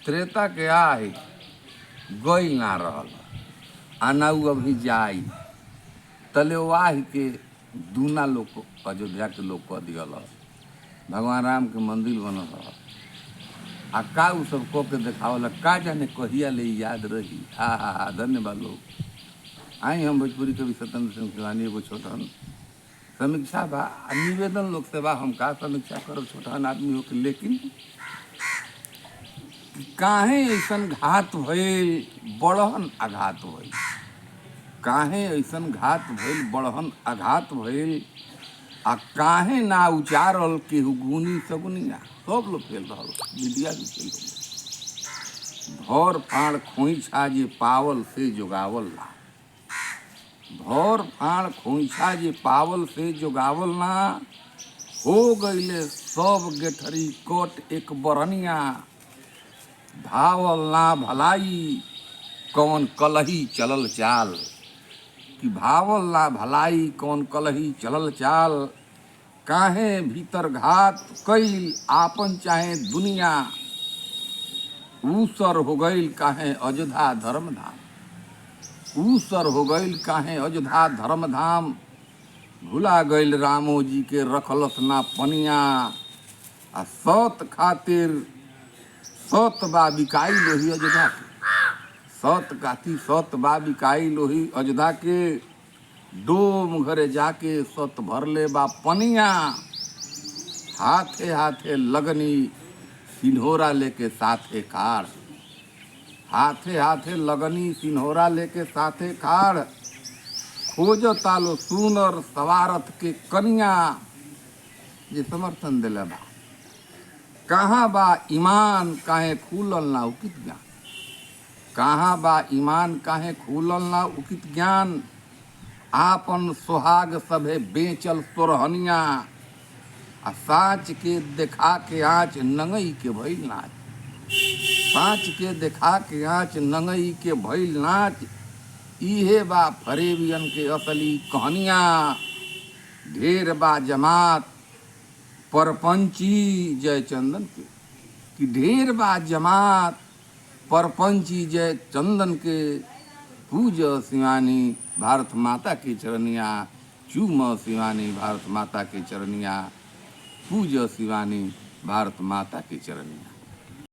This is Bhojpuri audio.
त्रेता के आई गई ना रहल आनाऊ अभी जाई तले वाह के दूना लोग अयोध्या के लोग कह दियल भगवान राम के मंदिर बनल रह आ का उ सब कह के देखावल का जाने कहिया ले याद रही। हा हा हा धन्यवाद लोग। आई हम भोजपुरी कवि सत्येंद्र सिंह शिवानी एगो छोटन समीक्षा बा निवेदन लोग से बा हम का समीक्षा करो छोटन आदमी हो के लेकिन काहे ऐसन घात भइल बड़हन आघात भइल काहे ऐसन घात भइल बड़हन आघात भइल आ काहे ना उचारल केहू गुनी सगुनिया सब लोग फेल रहल मीडिया भी फेल भर फाड़ खोइछा जे पावल से जोगावल ना भर फाड़ खोइछा जे पावल से जोगावल ना हो गईले सब गेठरी कोट एक बरनिया भावल ना भलाई कौन कलही चलल चाल कि भावल ना भलाई कौन कलही चलल चाल काहे भीतर घात कईल आपन चाहे दुनिया ऊसर हो गईल काहे अयोध्या धर्मधाम ऊसर हो गईल काहे अयोध्या धर्मधाम भुला गईल रामो जी के रखलस ना पनिया आ सत खातिर सत बा बिकाई लोही अयोध्या के सत काती सत बा बिकाई लोही अयोध्या के डोम घरे जाके सत भरले बा पनिया हाथे हाथे लगनी सिन्होरा लेके साथे खाड़ हाथे हाथे लगनी सिन्होरा लेके साथे खाड़ खोज तालो सुनर सवारथ के कनिया जे समर्थन दिले बा कहाँ बा ईमान काहे खुलल ना उकित ज्ञान कहाँ बा ईमान काहे खुलल ना उकित ज्ञान आपन सोहाग सभे बेचल सोरहनिया आ साँच के देखा के आँच नंगई के भइल नाच साँच के देखा के आँच नंगई के भइल नाच इहे बा फरेबियन के असली कहानिया ढेर बा जमात परपंची जयचंदन के कि ढेर बा जमात परपंची जयचंदन के पूज शिवानी भारत माता की चरनिया चूम शिवानी भारत माता की चरनिया पूज शिवानी भारत माता की चरनिया।